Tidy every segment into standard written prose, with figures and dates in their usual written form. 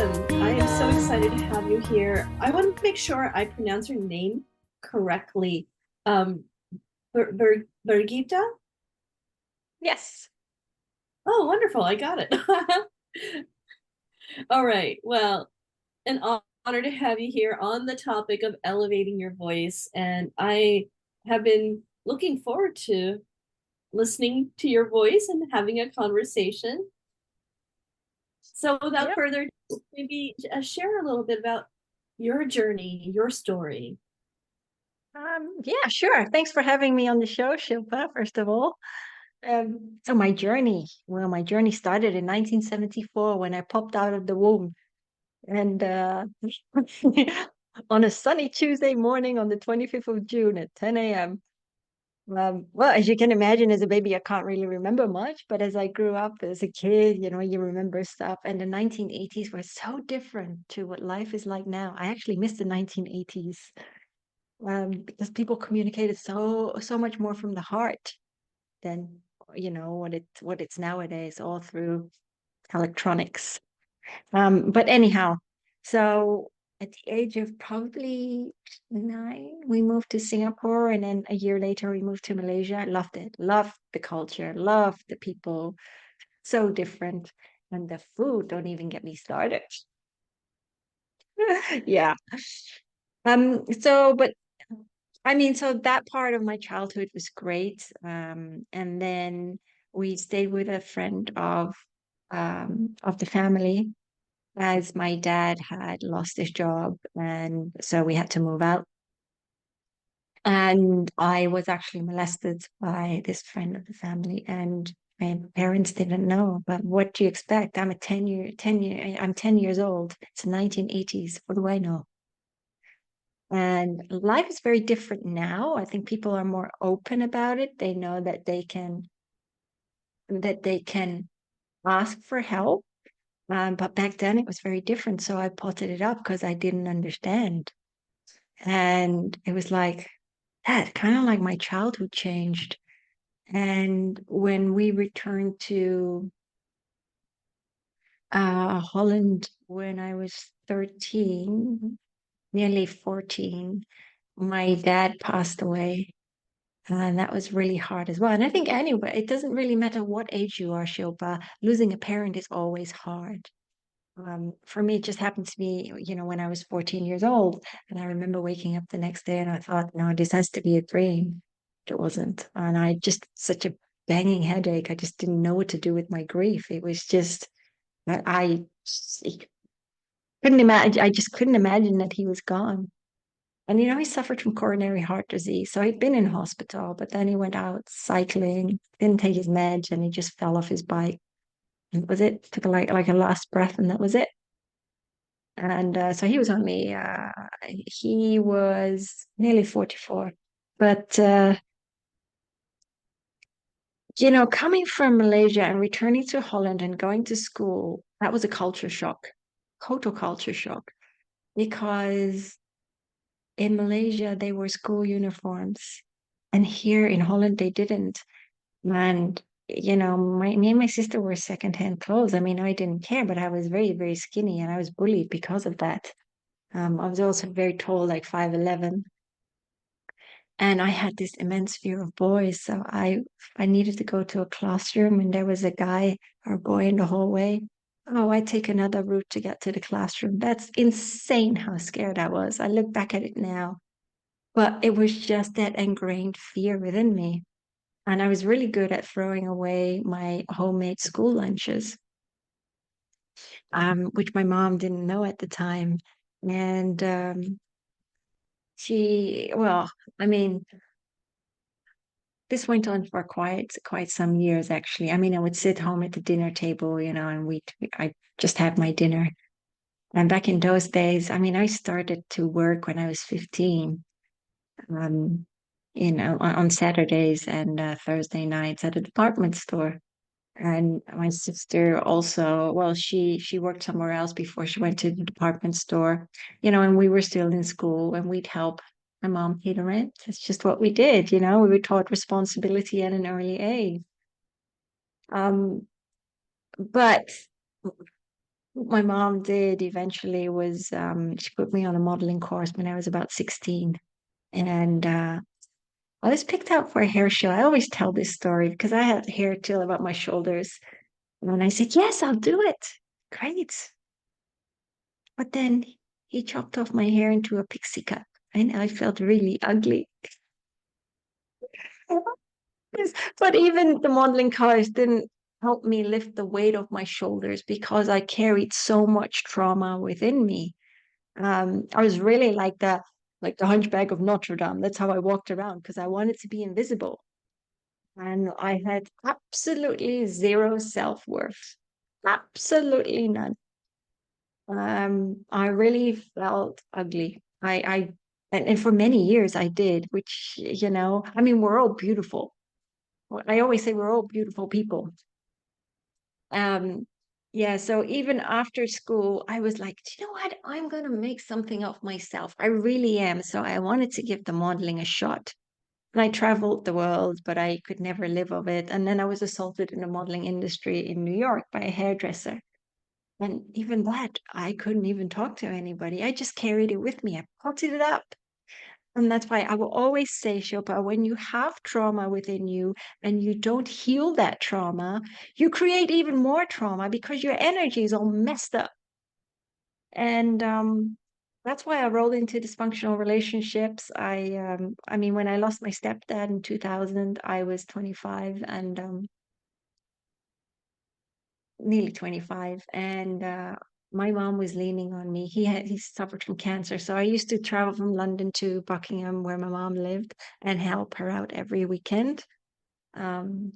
welcome. I am so excited to have you here. I want to make sure I pronounce your name correctly. Um, Birgitta? Yes. Oh, wonderful. I got it. All right. Well, an honor to have you here on the topic of elevating your voice. And I have been looking forward to listening to your voice and having a conversation. So, without Yep. further ado, maybe share a little bit about your journey, your story. Yeah, sure. Thanks for having me on the show, Shilpa, first of all. So my journey started in 1974 when I popped out of the womb. And on a sunny Tuesday morning on the 25th of June at 10 a.m. Well, as you can imagine, as a baby, I can't really remember much, but as I grew up as a kid, you remember stuff. And the 1980s were so different to what life is like now. I actually missed the 1980s. Because people communicated so much more from the heart than what it's nowadays, all through electronics. But anyhow, so at the age of probably 9, we moved to Singapore, and then a year later we moved to Malaysia. I loved it, loved the culture, loved the people, so different, and the food. Don't even get me started. Yeah. But I mean, so that part of my childhood was great. And then we stayed with a friend of the family, as my dad had lost his job, and so we had to move out. And I was actually molested by this friend of the family, and my parents didn't know. But what do you expect? I'm 10 years old. It's the 1980s. What do I know? And life is very different now. I think people are more open about it. They know that they can ask for help. But back then it was very different. So I potted it up because I didn't understand. And it was like that, kind of like my childhood changed. And when we returned to Holland when I was 13, nearly 14, my dad passed away. And that was really hard as well. And I think anyway, it doesn't really matter what age you are, Shilpa, losing a parent is always hard. For me, it just happened to be, when I was 14 years old. And I remember waking up the next day and I thought, no, this has to be a dream. It wasn't. And I just, such a banging headache. I just didn't know what to do with my grief. It was just, I couldn't imagine, I just couldn't imagine that he was gone. And he suffered from coronary heart disease. So he'd been in hospital, but then he went out cycling, didn't take his meds, and he just fell off his bike. And that was it. Took like a last breath, and that was it. And so he was nearly 44. But coming from Malaysia and returning to Holland and going to school, that was a culture shock, total culture shock, because in Malaysia, they wore school uniforms. And here in Holland, they didn't. And, me and my sister wore secondhand clothes. I mean, I didn't care, but I was very, very skinny and I was bullied because of that. I was also very tall, like 5'11". And I had this immense fear of boys. So I needed to go to a classroom and there was a guy or boy in the hallway. Oh, I take another route to get to the classroom. That's insane how scared I was. I look back at it now. But it was just that ingrained fear within me. And I was really good at throwing away my homemade school lunches, which my mom didn't know at the time. And well, I mean, this went on for quite some years, actually. I mean, I would sit home at the dinner table, and I just had my dinner. And back in those days, I mean, I started to work when I was 15. Um, on Saturdays and Thursday nights at a department store. And my sister also, well, she worked somewhere else before she went to the department store, and we were still in school and we'd help my mom pay the rent. That's just what we did, we were taught responsibility at an early age. Um, but What my mom did eventually was she put me on a modeling course when I was about 16. And I was picked out for a hair show. I always tell this story because I had hair till about my shoulders. And I said, yes, I'll do it. Great. But then he chopped off my hair into a pixie cut and I felt really ugly. But even the modeling course didn't help me lift the weight of my shoulders because I carried so much trauma within me. I was really like the Hunchback of Notre Dame. That's how I walked around because I wanted to be invisible. And I had absolutely zero self-worth. Absolutely none. I really felt ugly. And for many years I did, which, I mean, we're all beautiful. I always say we're all beautiful people. Um, yeah, so even after school, I was like, do you know what? I'm gonna make something of myself. I really am. So I wanted to give the modeling a shot. And I traveled the world, but I could never live of it. And then I was assaulted in the modeling industry in New York by a hairdresser. And even that, I couldn't even talk to anybody. I just carried it with me. I potted it up. And that's why I will always say, Shilpa, when you have trauma within you and you don't heal that trauma, you create even more trauma because your energy is all messed up. And that's why I rolled into dysfunctional relationships. I mean, when I lost my stepdad in 2000, I was 25 and nearly 25, and my mom was leaning on me. He suffered from cancer, so I used to travel from London to Buckingham, where my mom lived, and help her out every weekend. Um,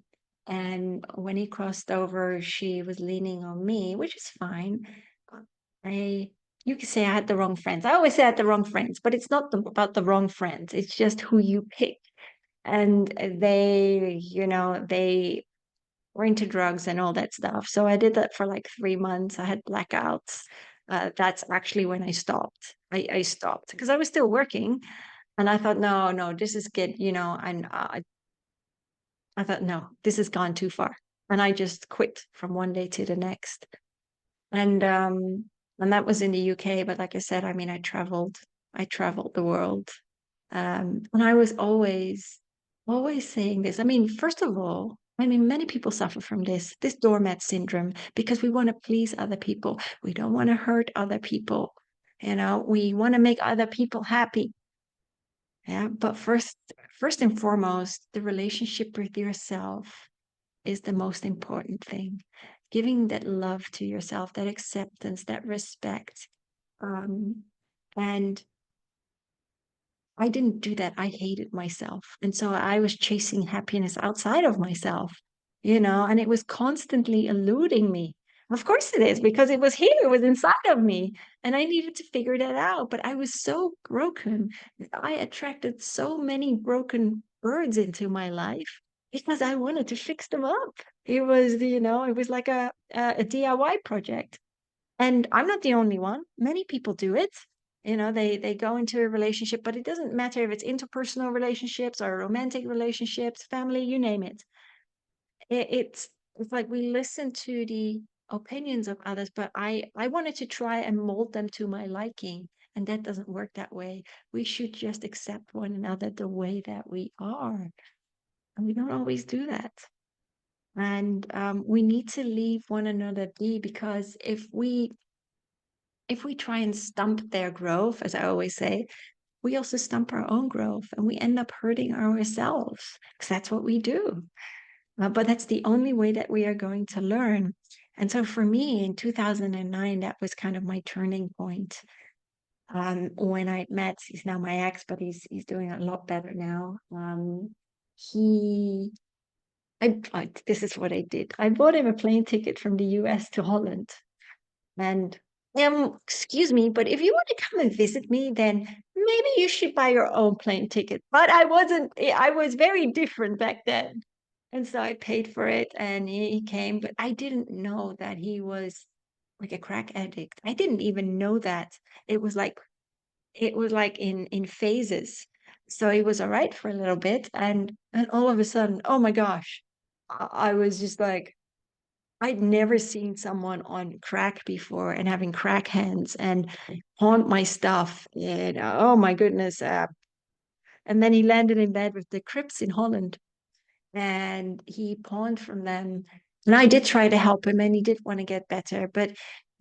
and when he crossed over, she was leaning on me, which is fine. I You could say I had the wrong friends. I always say I had the wrong friends, but it's not about the wrong friends. It's just who you pick. And they were into drugs and all that stuff. So I did that for like 3 months. I had blackouts. That's actually when I stopped. I stopped because I was still working, and I thought, no, no, this is good, and I thought, no, this has gone too far, and I just quit from one day to the next, and um, and that was in the UK. But like I said, I mean, I traveled the world, and I was always saying this. I mean, first of all, I mean, many people suffer from this doormat syndrome because we want to please other people. We don't want to hurt other people. We want to make other people happy. Yeah. But first and foremost, the relationship with yourself is the most important thing. Giving that love to yourself, that acceptance, that respect. Um, and I didn't do that. I hated myself. And so I was chasing happiness outside of myself, and it was constantly eluding me. Of course it is, because it was here, it was inside of me. And I needed to figure that out. But I was so broken. I attracted so many broken birds into my life because I wanted to fix them up. It was like a DIY project. And I'm not the only one. Many people do it. They go into a relationship, but it doesn't matter if it's interpersonal relationships or romantic relationships, family, you name it. It's like we listen to the opinions of others, but I wanted to try and mold them to my liking, and that doesn't work that way. We should just accept one another the way that we are, and we don't always do that. And we need to leave one another be, because if we try and stump their growth, as I always say, we also stump our own growth and we end up hurting ourselves because that's what we do. But that's the only way that we are going to learn. And so for me in 2009, that was kind of my turning point. When I met, he's now my ex, but he's doing a lot better now. He, this is what I did. I bought him a plane ticket from the US to Holland. And excuse me, but if you want to come and visit me, then maybe you should buy your own plane ticket. But I wasn't, I was very different back then. And so I paid for it and he came, but I didn't know that he was like a crack addict. I didn't even know that. It was like in phases. So he was all right for a little bit, and all of a sudden, oh my gosh, I was just like, I'd never seen someone on crack before and having crack hands and haunt my stuff. And oh my goodness. And then he landed in bed with the Crips in Holland and he pawned from them. And I did try to help him and he did want to get better, but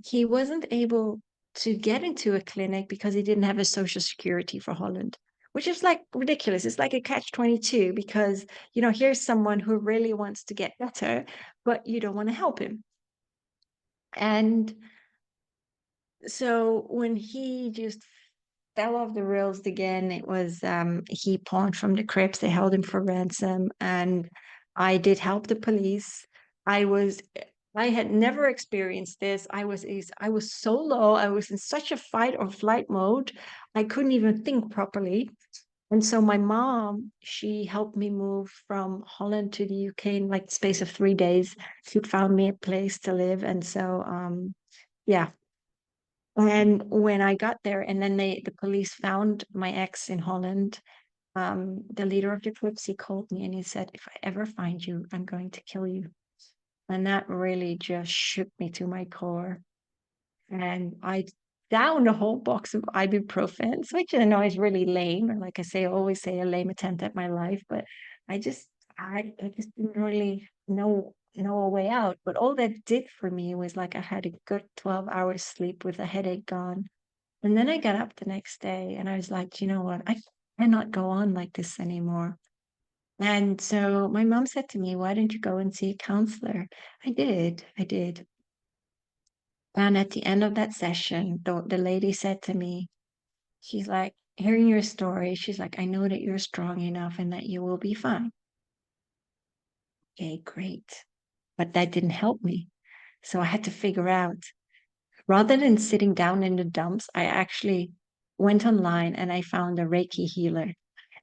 he wasn't able to get into a clinic because he didn't have a social security for Holland, which is like ridiculous. It's like a catch 22 because, here's someone who really wants to get better, but you don't want to help him. And so when he just fell off the rails again, it was he pawned from the Crips. They held him for ransom, and I did help the police. I was I had never experienced this. I was so low. I was in such a fight or flight mode. I couldn't even think properly. And so my mom, she helped me move from Holland to the UK in like the space of 3 days. She'd found me a place to live. And so yeah, and when I got there, and then the police found my ex in Holland, the leader of the groups, he called me and he said, "If I ever find you, I'm going to kill you." And that really just shook me to my core. And I downed a whole box of ibuprofen, which I know is really lame. And like I say, I always say a lame attempt at my life, but I just I just didn't really know a way out. But all that did for me was like I had a good 12 hours sleep with a headache gone. And then I got up the next day and I was like, you know what? I cannot go on like this anymore. And so my mom said to me, why don't you go and see a counselor? I did. I did. And at the end of that session, the lady said to me, she's like, hearing your story, she's like, I know that you're strong enough and that you will be fine. Okay, great. But that didn't help me. So I had to figure out, rather than sitting down in the dumps, I actually went online and I found a Reiki healer.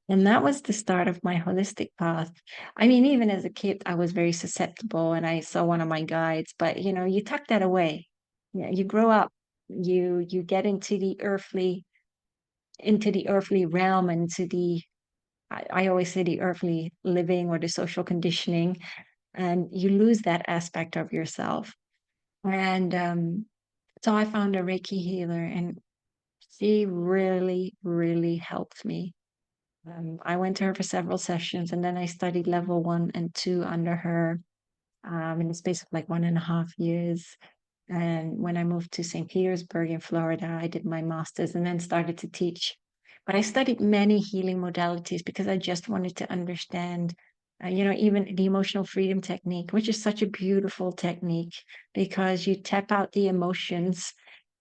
And that was the start of my holistic path. I mean, even as a kid, I was very susceptible and I saw one of my guides, but you tuck that away. Yeah, you grow up, you get into the earthly realm, into the I always say the earthly living or the social conditioning, and you lose that aspect of yourself. And so I found a Reiki healer and she really, really helped me. I went to her for several sessions and then I studied level 1 and 2 under her in the space of like 1.5 years. And when I moved to St. Petersburg in Florida, I did my master's and then started to teach. But I studied many healing modalities because I just wanted to understand, even the emotional freedom technique, which is such a beautiful technique because you tap out the emotions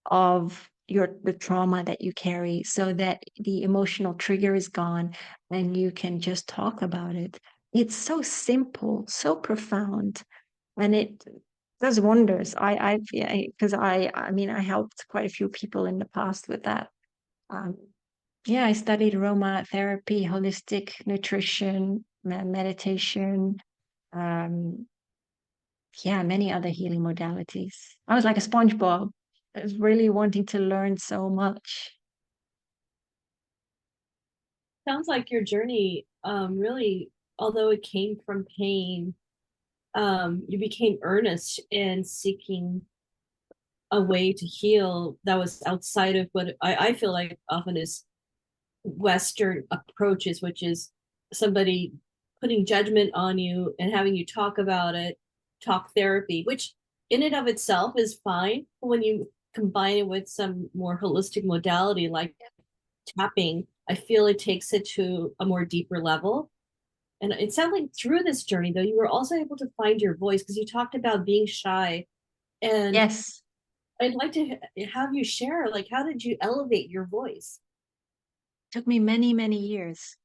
of the trauma that you carry so that the emotional trigger is gone and you can just talk about it. It's so simple, so profound, and it does wonders. Because I mean, I helped quite a few people in the past with that. Um, yeah, I studied aromatherapy, holistic nutrition, meditation, um, yeah, many other healing modalities. I was like a SpongeBob. I was really wanting to learn so much. Sounds like your journey really, although it came from pain, you became earnest in seeking a way to heal that was outside of what I feel like often is Western approaches, which is somebody putting judgment on you and having you talk about it, talk therapy, which in and of itself is fine. But when you combine it with some more holistic modality like tapping, I feel it takes it to a more deeper level. And it sounds like through this journey, though, you were also able to find your voice because you talked about being shy. And Yes, I'd like to have you share, like, how did you elevate your voice? took me many, many years.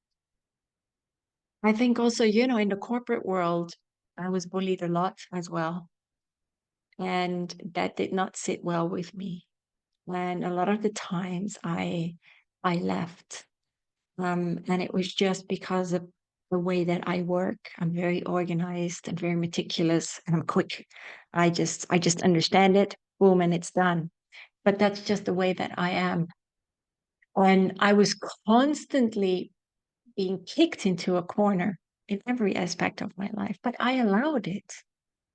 I think also, in the corporate world, I was bullied a lot as well. And that did not sit well with me. And a lot of the times I left. And it was just because of the way that I work. I'm very organized and very meticulous and I'm quick. I just understand it, boom, and it's done. But that's just the way that I am. And I was constantly being kicked into a corner in every aspect of my life, but I allowed it.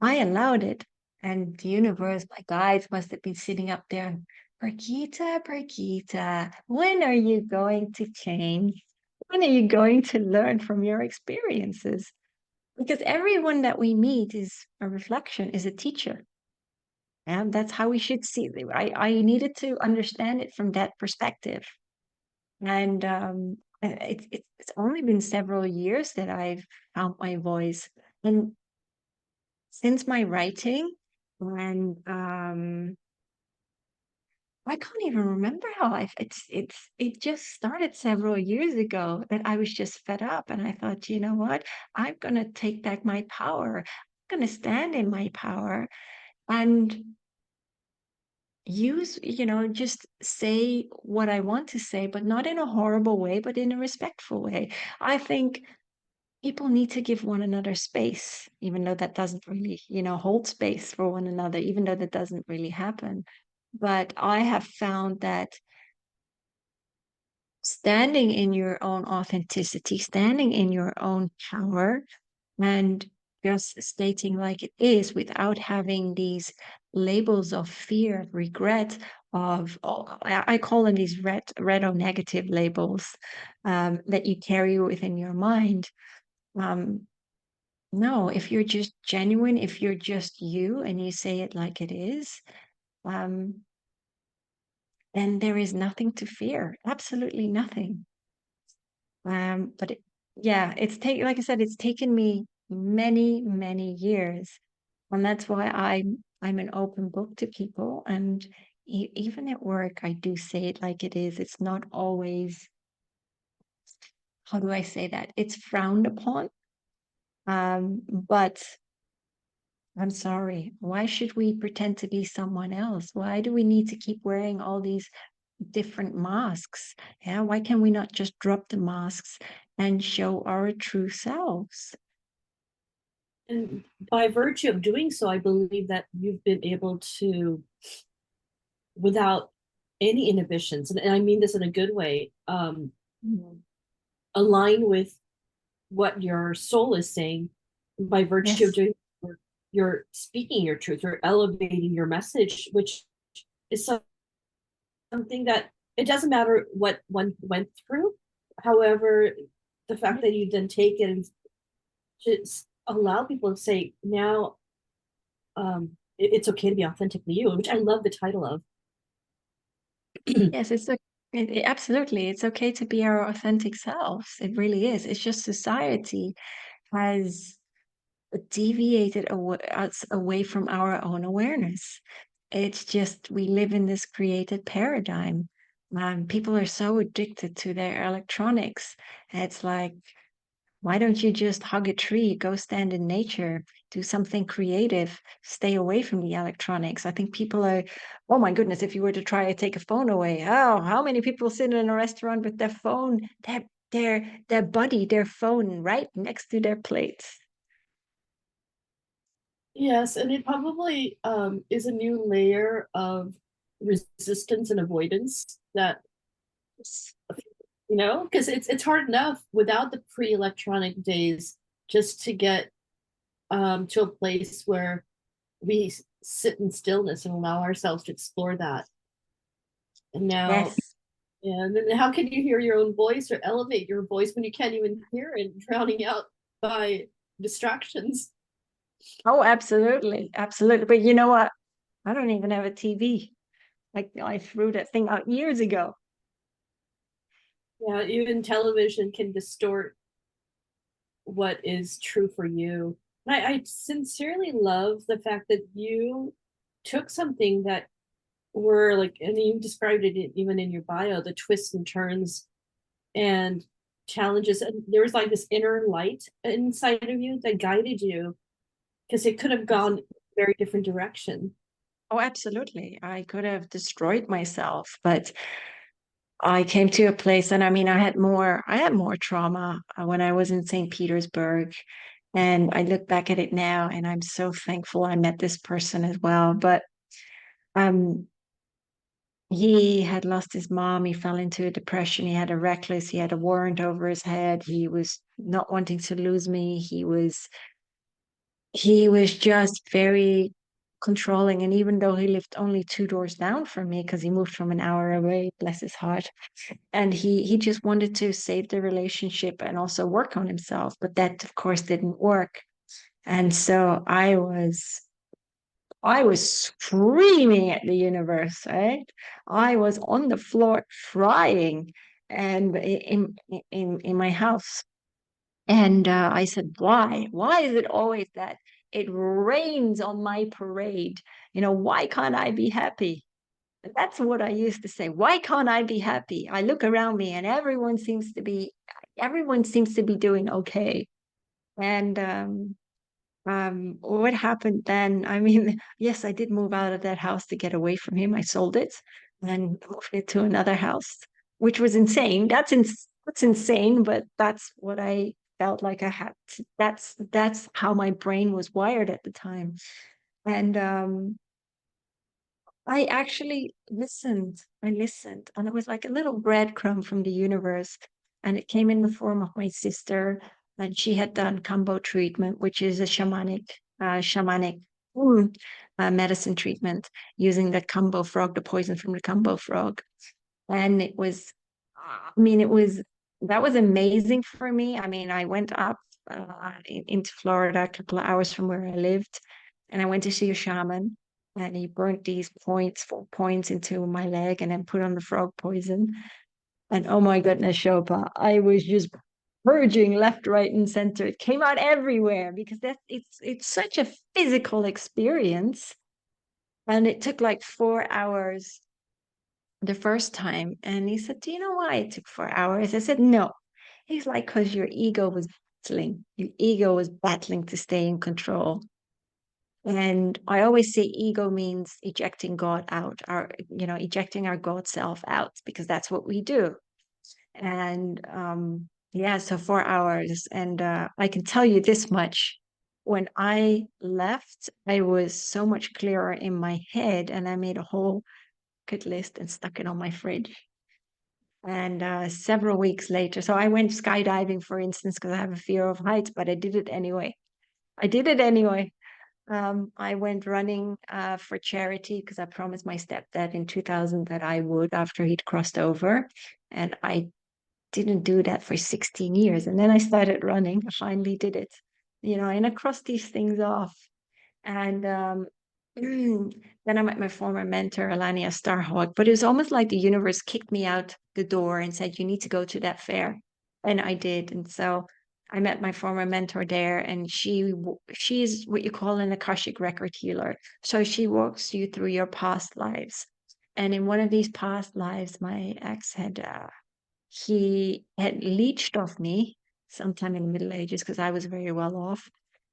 I allowed it. And the universe, my guides must have been sitting up there. Birgitta, Birgitta, when are you going to change? When are you going to learn from your experiences? Because everyone that we meet is a reflection, is a teacher. And that's how we should see it. I needed to understand it from that perspective. And it's only been several years that I've found my voice. And since my writing, and I can't even remember how it just started several years ago that I was just fed up and I thought, you know what? I'm gonna take back my power. I'm gonna stand in my power and use, just say what I want to say, but not in a horrible way, but in a respectful way. I think people need to give one another space, even though that doesn't really, hold space for one another, even though that doesn't really happen. But I have found that standing in your own authenticity, standing in your own power, and just stating like it is without having these labels of fear, regret, of I call them these red or negative labels that you carry within your mind. Um, no, if you're just genuine, if you're just you and you say it like it is, um, then there is nothing to fear. Absolutely nothing. But yeah, like I said, it's taken me many, many years, and that's why I'm an open book to people. And even at work, I do say it like it is. It's not always, how do I say that? It's frowned upon. But I'm sorry. Why should we pretend to be someone else? Why do we need to keep wearing all these different masks? Yeah, why can we not just drop the masks and show our true selves? And by virtue of doing so, I believe that you've been able to, without any inhibitions, and I mean this in a good way, Mhm. align with what your soul is saying by virtue of Yes, doing, you're speaking your truth, you're elevating your message, which is something that it doesn't matter what one went through. However, the fact that you then take it and just allow people to say now, it's okay to be authentically you, which I love the title of. yes, absolutely. It's okay to be our authentic selves. It really is. It's just society has deviated us away from our own awareness. It's just we live in this created paradigm. People are so addicted to their electronics. It's like, why don't you just hug a tree, go stand in nature, do something creative, stay away from the electronics? I think people are, oh my goodness, if you were to try to take a phone away, oh, how many people sit in a restaurant with their phone, their buddy, their phone right next to their plates? Yes, and it probably is a new layer of resistance and avoidance that, because it's hard enough without the pre-electronic days just to get to a place where we sit in stillness and allow ourselves to explore that. And now, Yes. and then how can you hear your own voice or elevate your voice when you can't even hear it, drowning out by distractions? Oh, absolutely. Absolutely. But you know what? I don't even have a TV. Like I threw that thing out years ago. Yeah, even television can distort what is true for you. And I sincerely love the fact that you took something that were like, and you described it even in your bio, the twists and turns and challenges. And there was like this inner light inside of you that guided you because it could have Yes. gone a very different direction. Oh, absolutely. I could have destroyed myself, but I came to a place, and I mean, I had more trauma when I was in St. Petersburg. And I look back at it now and I'm so thankful I met this person as well. But um he had lost his mom, he fell into a depression, he had a warrant over his head, he was not wanting to lose me. He was just very controlling. And even though he lived only two doors down from me, because he moved from an hour away, bless his heart, and he just wanted to save the relationship and also work on himself. But that, of course, didn't work. And so I was screaming at the universe, right? I was on the floor crying and in my house. And I said, why? Why is it always that it rains on my parade? Why can't I be happy? That's what I used to say. Why can't I be happy? I look around me and everyone seems to be doing okay. And what happened then? I mean, yes, I did move out of that house to get away from him. I sold it and moved it to another house, which was insane. That's insane, but that's what I felt like I had to, that's how my brain was wired at the time. And I actually listened. I listened, and it was like a little breadcrumb from the universe. And it came in the form of my sister, and she had done kambo treatment, which is a shamanic mm, medicine treatment using the kambo frog, the poison from the kambo frog. And I mean, that was amazing for me. I mean, I went up into Florida, a couple of hours from where I lived, and I went to see a shaman, and he burnt these 4 points into my leg and then put on the frog poison. And oh my goodness, Shopa, I was just purging left, right, and center. It came out everywhere because it's such a physical experience. And it took like 4 hours the first time. And he said, do you know why it took 4 hours? I said, no. He's like, because your ego was battling. Your ego was battling to stay in control. And I always say ego means ejecting God out, ejecting our God self out, because that's what we do. And yeah, so 4 hours. And I can tell you this much. When I left, I was so much clearer in my head, and I made a whole bucket list and stuck it on my fridge. And several weeks later, so I went skydiving, for instance, because I have a fear of heights, but I did it anyway. I did it anyway. I went running for charity because I promised my stepdad in 2000 that I would after he'd crossed over. And I didn't do that for 16 years. And then I started running. I finally did it, and I crossed these things off. And then I met my former mentor, Alania Starhawk. But it was almost like the universe kicked me out the door and said, you need to go to that fair. And I did. And so I met my former mentor there, and she's what you call an Akashic record healer. So she walks you through your past lives. And in one of these past lives, my ex he had leached off me sometime in the Middle Ages because I was very well off,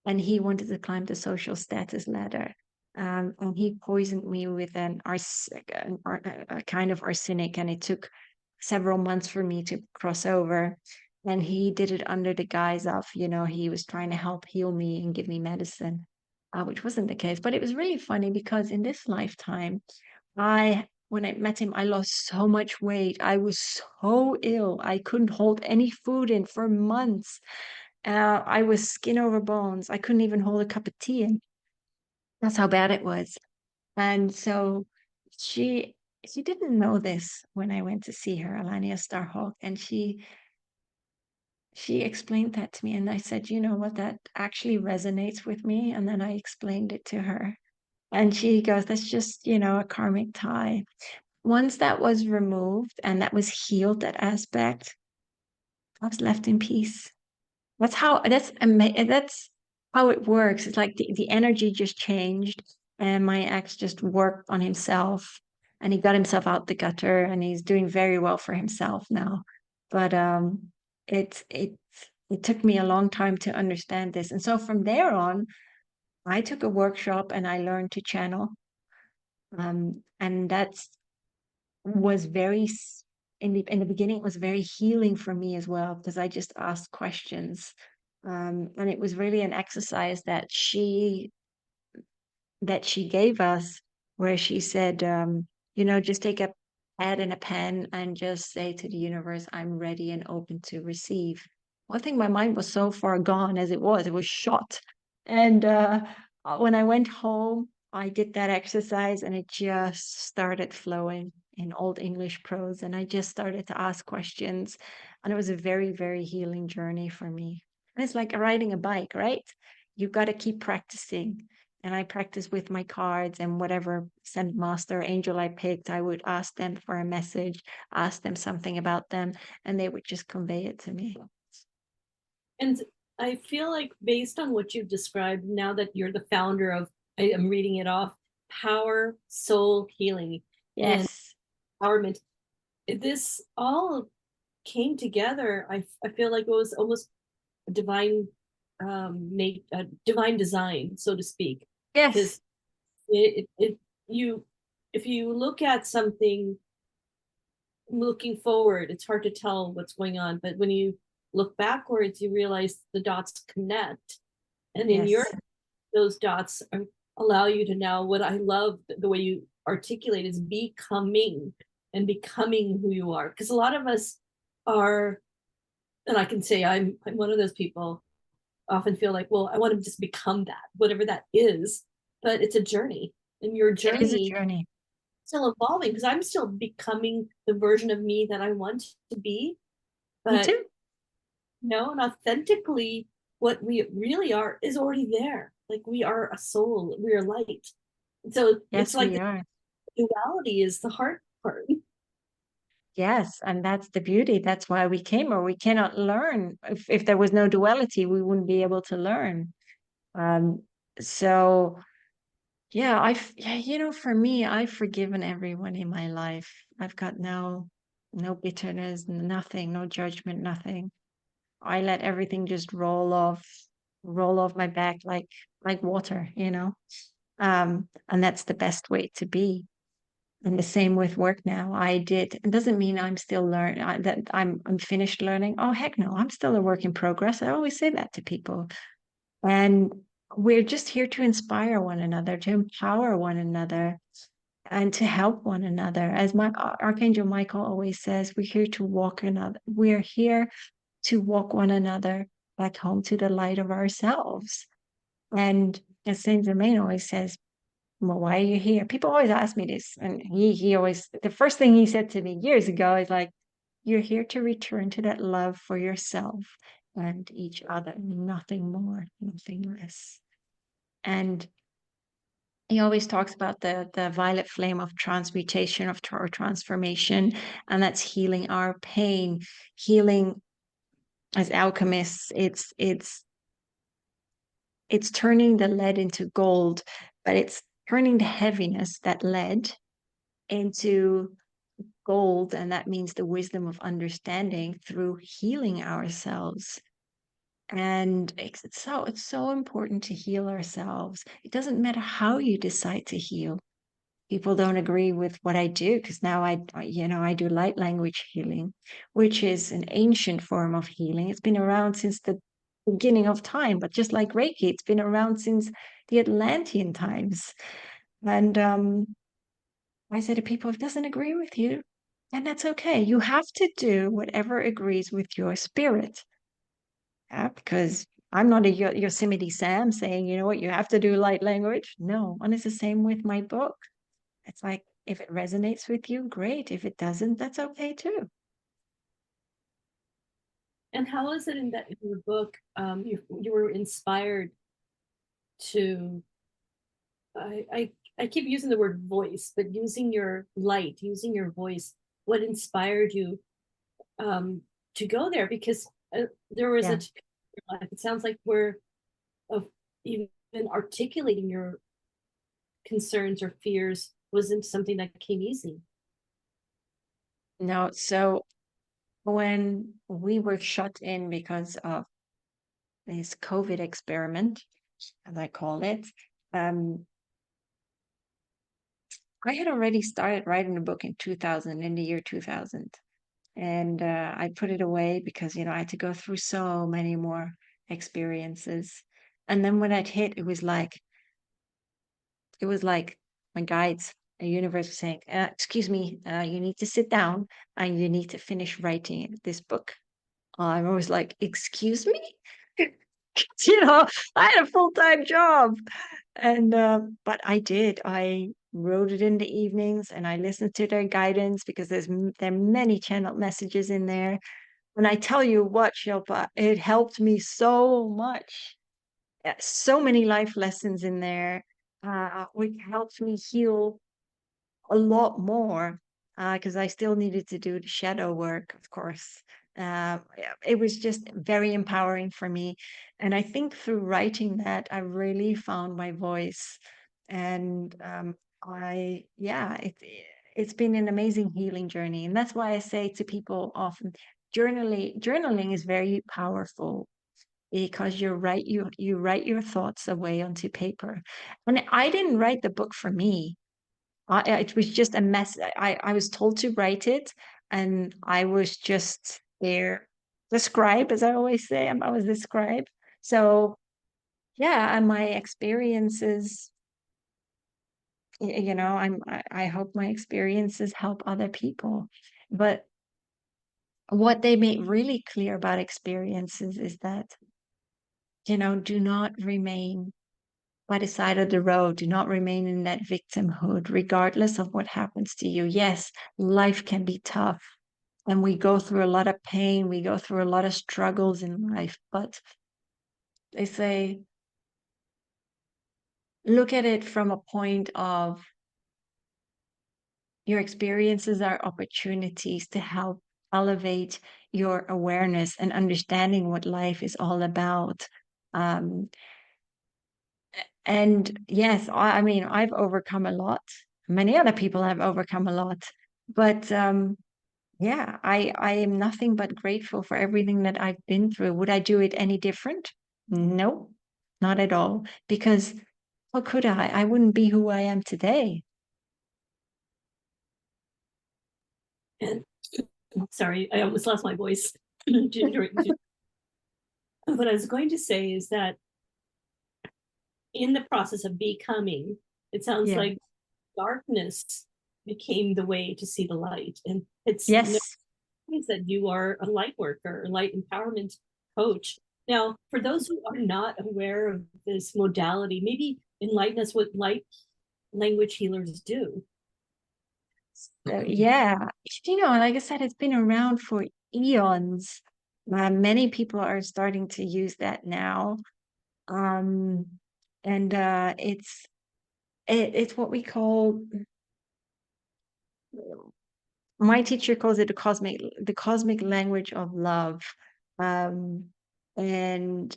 and he wanted to climb the social status ladder. And he poisoned me with a kind of arsenic, and it took several months for me to cross over. And he did it under the guise of, he was trying to help heal me and give me medicine, which wasn't the case. But it was really funny because in this lifetime, when I met him, I lost so much weight. I was so ill. I couldn't hold any food in for months. I was skin over bones. I couldn't even hold a cup of tea in. That's how bad it was. And so she she didn't know this when I went to see her, Alania Starhawk, and she explained that to me, and I said, you know what, that actually resonates with me. And then I explained it to her, and she goes, that's just, a karmic tie. Once that was removed and that was healed, that aspect, I was left in peace. That's how it works. It's like the energy just changed, and my ex just worked on himself, and he got himself out the gutter, and he's doing very well for himself now. But it took me a long time to understand this. And so from there on, I took a workshop and I learned to channel. And that's was very in the beginning, it was very healing for me as well, because I just asked questions. And it was really an exercise that she gave us, where she said, just take a pad and a pen and just say to the universe, I'm ready and open to receive. One thing, my mind was so far gone as it was shot. And when I went home, I did that exercise and it just started flowing in Old English prose. And I just started to ask questions. And it was a very, very healing journey for me. And it's like riding a bike, right? You've got to keep practicing. And I practiced with my cards and whatever send master angel I picked, I would ask them for a message, ask them something about them, and they would just convey it to me. And I feel like based on what you've described, now that you're the founder of, I am reading it off, Power, Soul, Healing, and Yes. Empowerment, this all came together. I feel like it was almost a divine, made a divine design, so to speak, Yes. because it you, if you look at something looking forward, it's hard to tell what's going on, but when you look backwards, you realize the dots connect, and in your, Yes. those dots are, allow you to now, what I love the way you articulate is becoming, and becoming who you are, because a lot of us are, and I can say I'm one of those people, often feel like, well, I want to just become that, whatever that is, but it's a journey, and your It is a journey journey. still evolving, because I'm still becoming the version of me that I want to be, Me but too. and authentically, what we really are is already there. Like, we are a soul, we are light. So it's Yes, like we the are. duality is the hard part. Yes, and that's the beauty. That's why we came, or we cannot learn. If there was no duality, we wouldn't be able to learn. Um, so yeah, yeah, for me, I've forgiven everyone in my life. I've got no bitterness, nothing, no judgment, nothing. I let everything just roll off my back like water. And that's the best way to be. And the same with work now. It doesn't mean I'm still learning that I'm finished learning. Oh, heck no, I'm still a work in progress. I always say that to people. And we're just here to inspire one another, to empower one another, and to help one another. As my Archangel Michael always says, we're here to walk one another back home to the light of ourselves. And as Saint Germain always says, well, why are you here? People always ask me this. And he always, the first thing he said to me years ago is like, you're here to return to that love for yourself and each other, nothing more, nothing less. And he always talks about the violet flame of transmutation, or transformation, and that's healing our pain, healing as alchemists. It's turning the lead into gold, but it's turning the heaviness, that lead, into gold, and that means the wisdom of understanding through healing ourselves. And it's so important to heal ourselves. It doesn't matter how you decide to heal. People don't agree with what I do, because now I do light language healing, which is an ancient form of healing. It's been around since the beginning of time, but just like Reiki, it's been around since the Atlantean times. And I say to people, if it doesn't agree with you, and that's okay. You have to do whatever agrees with your spirit. Yeah, because I'm not a Yosemite Sam saying, you know what, you have to do light language. No, and it's the same with my book. It's like, if it resonates with you, great. If it doesn't, that's okay too. And how is it in that, in your book, you were inspired to, I keep using the word voice, but using your light, using your voice, what inspired you um, to go there? Because there was a Yeah. time in your life, it sounds like, where of even articulating your concerns or fears wasn't something that came easy. No, so when we were shut in because of this COVID experiment, as I call it, um, I had already started writing a book in 2000, in the year 2000. And I put it away because, I had to go through so many more experiences. And then when it hit, it was like my guides, a universe was saying, excuse me, you need to sit down and you need to finish writing this book. I was like, excuse me? you know, I had a full-time job. And but I did. I wrote it in the evenings and I listened to their guidance because there are many channeled messages in there. And I tell you what, Shilpa, it helped me so much. So many life lessons in there, which helped me heal a lot more because I still needed to do the shadow work, of course. It was just very empowering for me. And I think through writing that, I really found my voice. And yeah, it's been an amazing healing journey. And that's why I say to people often, journaling is very powerful because you write your thoughts away onto paper. And I didn't write the book for me. It was just a mess. I was told to write it, and I was just there, the scribe, as I always say. I was the scribe. So yeah, and my experiences, I hope my experiences help other people. But what they made really clear about experiences is that, do not remain by the side of the road. Do not remain in that victimhood, regardless of what happens to you. Yes, life can be tough and we go through a lot of pain. We go through a lot of struggles in life, but they say, look at it from a point of your experiences are opportunities to help elevate your awareness and understanding what life is all about. Um, And yes, I mean, I've overcome a lot. Many other people have overcome a lot. But yeah, I am nothing but grateful for everything that I've been through. Would I do it any different? No, not at all. Because how could I? I wouldn't be who I am today. And sorry, I almost lost my voice. What I was going to say is that in the process of becoming, it sounds Yeah. like darkness became the way to see the light. And it's no Yes. means that you are a light worker, a light empowerment coach. Now, for those who are not aware of this modality, maybe enlighten us what light language healers do. So, yeah. Like I said, it's been around for eons. Many people are starting to use that now. Um, and it's what we call, my teacher calls it the cosmic language of love. Um, and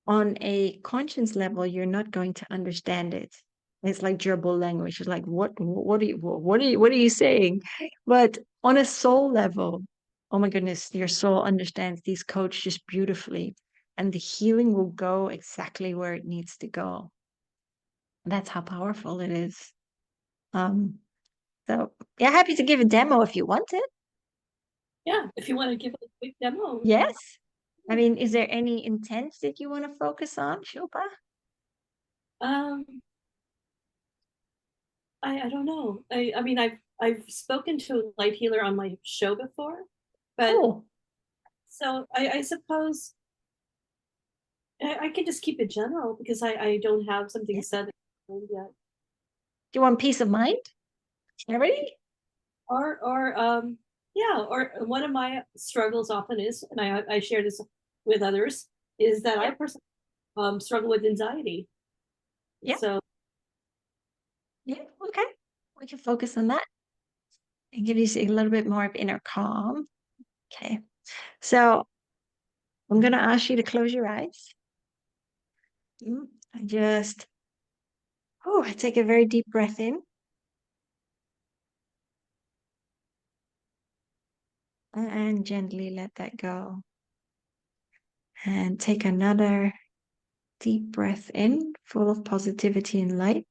on a conscious level, you're not going to understand it. It's like gerbil language. It's like what are you saying? But on a soul level, oh my goodness, your soul understands these codes just beautifully, and the healing will go exactly where it needs to go. That's how powerful it is. Um, so yeah, happy to give a demo if you want it. Yeah, if you want to give a quick demo. Yes. I mean, is there any intent that you want to focus on, Shilpa? Um, I don't know. I mean I've spoken to a light healer on my show before, but Oh, so I suppose I can just keep it general because I don't have something yeah. said yet. Do you want peace of mind? Everybody? Or yeah, or one of my struggles often is, and I share this with others, is that I Yeah. personally struggle with anxiety. Yeah. So Yeah. Okay. We can focus on that and give you a little bit more of inner calm. Okay. So I'm going to ask you to close your eyes. And just, I take a very deep breath in and gently let that go. And take another deep breath in, full of positivity and light.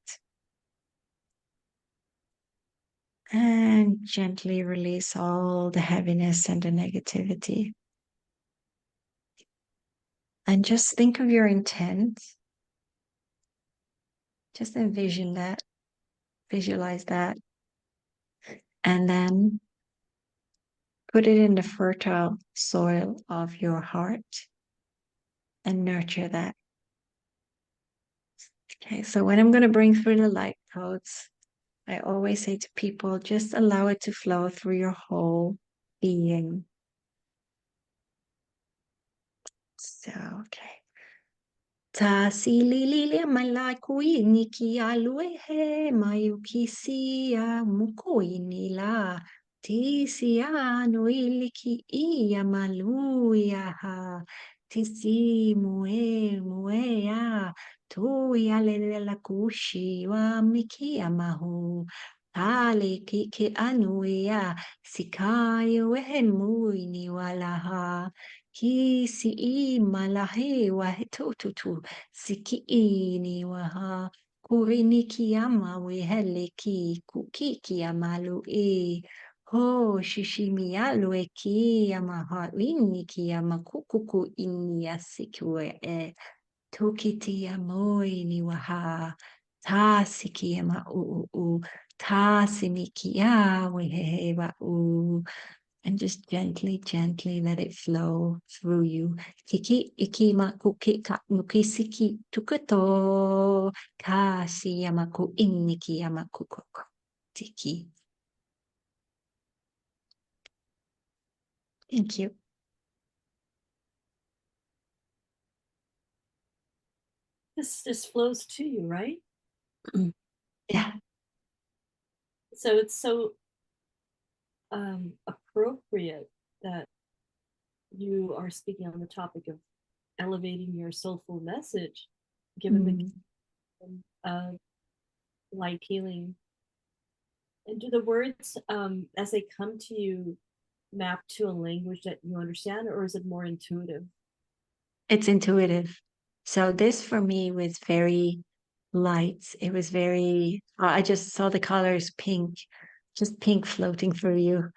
And gently release all the heaviness and the negativity. And just think of your intent. Just envision that, visualize that, and then put it in the fertile soil of your heart and nurture that. Okay, so when I'm going to bring through the light codes, I always say to people, just allow it to flow through your whole being. So, okay. Ta silililia malakui niki alue he mayuki sia mukui nila. Tisi anu iliki ia maluia ha. Tisi mue ya. Tui alele la kushi wa miki amahu. Tali kiki anu ia. Sikayo ehen mui ni walaha. Ki si I malahe wa he tu siki ini waha kurini kiyama we hele ki kuki kiyamalu e ho shishimi alu e kiyama ini kiyama kukuku ini asikue e tukiti amoi ni waha ta sikiyama u ta simiki ya we he wa u and just gently, gently let it flow through you. Kiki ikimaku kika mukisiki tukato kasi yamaku inniki yamaku koko. Tiki. Thank you. This just flows to you, right? Yeah. So it's so appropriate that you are speaking on the topic of elevating your soulful message, given the Mm. uh, light healing. And do the words, as they come to you, map to a language that you understand, or is it more intuitive? It's intuitive. So this for me was very light. It was very, I just saw the colors pink, just pink floating through you.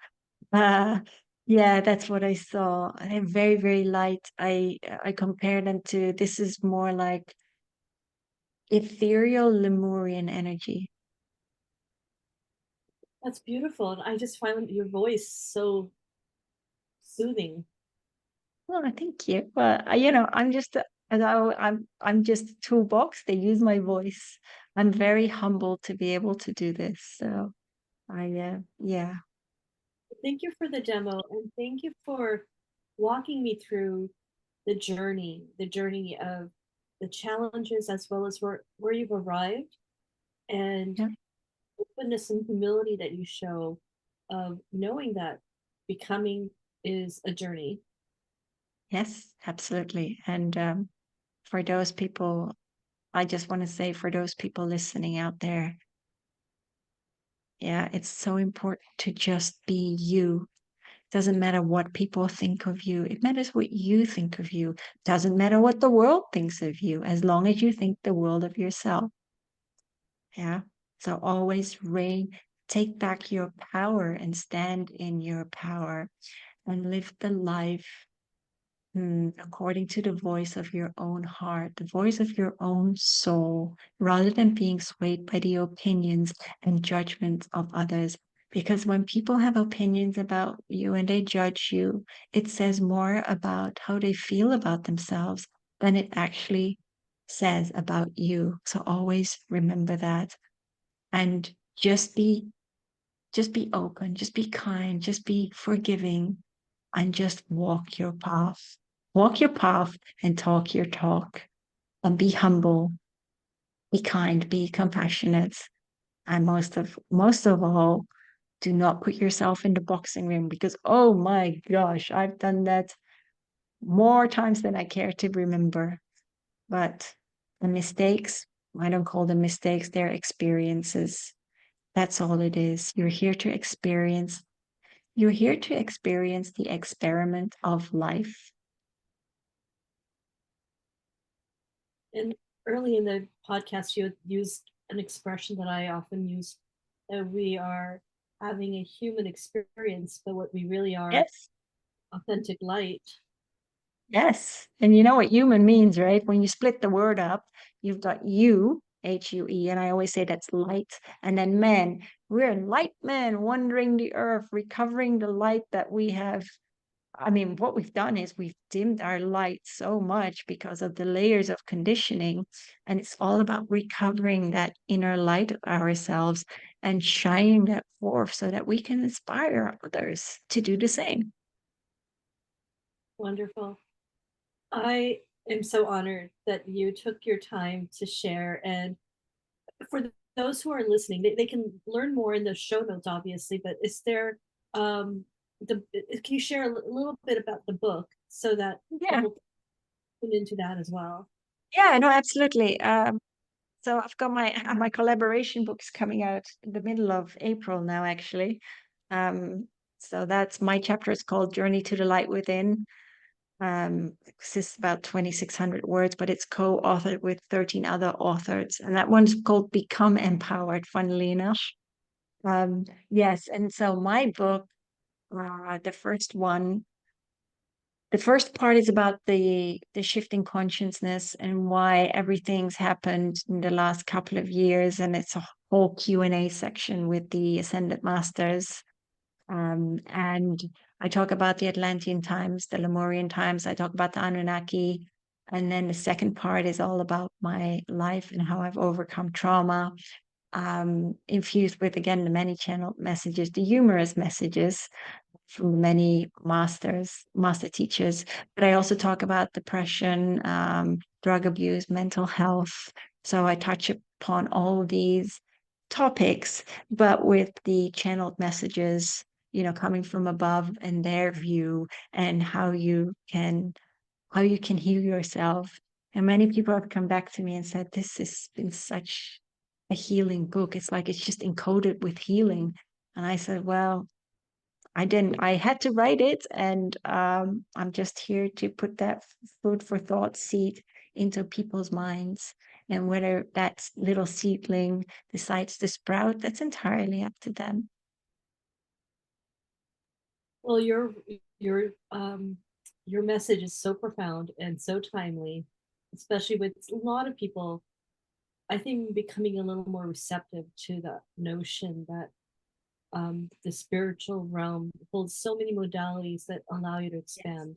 Uh, yeah, that's what I saw. They're very, very light. I compare them to this is more like ethereal Lemurian energy. That's beautiful. And I just find your voice so soothing. Well, I thank you. Well, I'm just I'm just a toolbox. They use my voice. I'm very humbled to be able to do this. So yeah. Thank you for the demo, and thank you for walking me through the journey of the challenges as well as where you've arrived, and Yeah. openness and humility that you show of knowing that becoming is a journey. Yes, absolutely. And for those people, I just want to say for those people listening out there, yeah, it's so important to just be you. Doesn't matter what people think of you. It matters what you think of you. Doesn't matter what the world thinks of you, as long as you think the world of yourself. Yeah. So always take back your power and stand in your power and live the life according to the voice of your own heart, the voice of your own soul, rather than being swayed by the opinions and judgments of others. Because when people have opinions about you and they judge you, it says more about how they feel about themselves than it actually says about you. So always remember that and just be open, just be kind, just be forgiving, and just walk your path. Walk your path and talk your talk. And be humble, be kind, be compassionate. And most of all, do not put yourself in the boxing ring because oh my gosh, I've done that more times than I care to remember. But the mistakes, I don't call them mistakes, they're experiences. That's all it is. You're here to experience the experiment of life. And early in the podcast, you had used an expression that I often use, that we are having a human experience, but what we really are, Yes. authentic light. Yes. And you know what human means, right? When you split the word up, you've got you, HUE, and I always say that's light, and then men. We're light men wandering the earth, recovering the light that we have I mean, what we've done is we've dimmed our light so much because of the layers of conditioning. And it's all about recovering that inner light of ourselves and shining that forth so that we can inspire others to do the same. Wonderful. I am so honored that you took your time to share. And for those who are listening, they can learn more in the show notes, obviously. But is there the can you share a little bit about the book so that Yeah. people can into that as well? Yeah, no, absolutely. So I've got my collaboration books coming out in the middle of April now, actually. Um, so that's my chapter is called Journey to the Light Within. It consists about 2,600 words, but it's co-authored with 13 other authors, and that one's called Become Empowered, funnily enough. Yes, and so my book, the first one, the first part is about the shifting consciousness and why everything's happened in the last couple of years, and it's a whole Q&A section with the Ascended Masters. And I talk about the Atlantean times, the Lemurian times. I talk about the Anunnaki. And then the second part is all about my life and how I've overcome trauma, infused with, again, the many channeled messages, the humorous messages from many master teachers. But I also talk about depression, drug abuse, mental health. So I touch upon all these topics, but with the channeled messages, coming from above and their view, and how you can heal yourself. And many people have come back to me and said, this has been such a healing book. It's like it's just encoded with healing. And I said, well, I didn't. I had to write it, and I'm just here to put that food for thought seed into people's minds. And whether that little seedling decides to sprout, that's entirely up to them. Well, your message is so profound and so timely, especially with a lot of people, I think, becoming a little more receptive to the notion that the spiritual realm holds so many modalities that allow you to Yes. expand.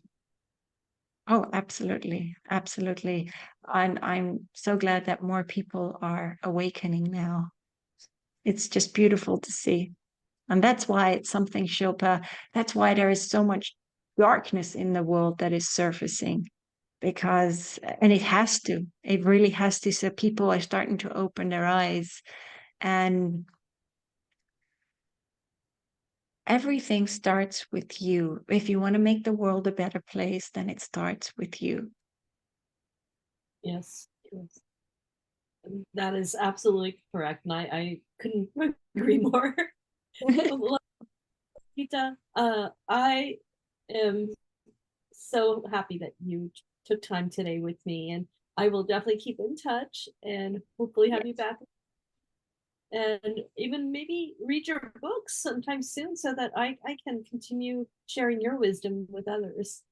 Oh, absolutely, absolutely. And I'm so glad that more people are awakening now. It's just beautiful to see. And that's why it's something, Shilpa, that's why there is so much darkness in the world that is surfacing, because, and it really has to. So people are starting to open their eyes, and everything starts with you. If you want to make the world a better place, then it starts with you. Yes, yes. That is absolutely correct. And I couldn't agree more. Well, Gita, I am so happy that you took time today with me, and I will definitely keep in touch and hopefully have you Yes. back and even maybe read your books sometime soon so that I can continue sharing your wisdom with others.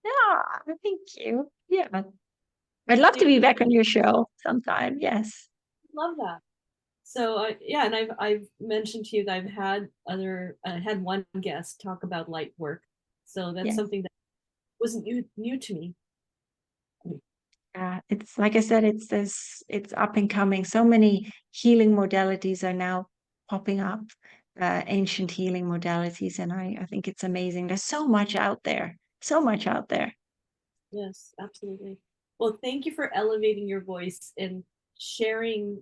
Yeah, thank you. Yeah. I'd love to Thank be you. back on your show sometime. Yes. Love that. So yeah, and I've mentioned to you that I had one guest talk about light work. So that's Yes. something that wasn't new to me. It's like I said, it's up and coming. So many healing modalities are now popping up, ancient healing modalities, and I think it's amazing. There's so much out there. So much out there. Yes, absolutely. Well, thank you for elevating your voice and sharing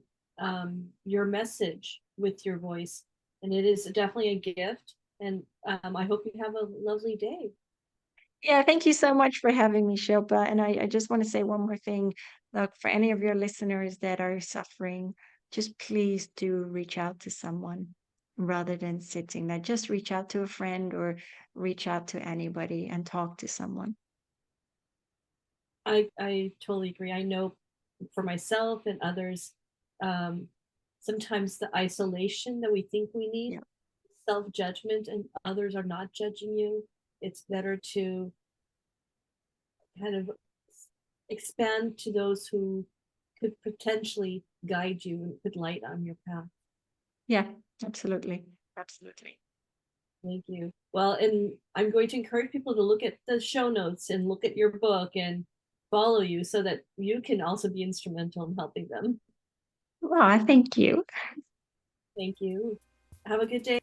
your message with your voice. And it is definitely a gift. And I hope you have a lovely day. Yeah, thank you so much for having me, Shilpa. And I just want to say one more thing. Look, for any of your listeners that are suffering, just please do reach out to someone rather than sitting there. Just reach out to a friend or reach out to anybody and talk to someone. I totally agree. I know for myself and others, um, sometimes the isolation that we think we need, Yeah. self judgment, and others are not judging you. It's better to kind of expand to those who could potentially guide you and put light on your path. Yeah, absolutely. Absolutely. Thank you. Well, and I'm going to encourage people to look at the show notes and look at your book and follow you so that you can also be instrumental in helping them. Oh, thank you. Thank you. Have a good day.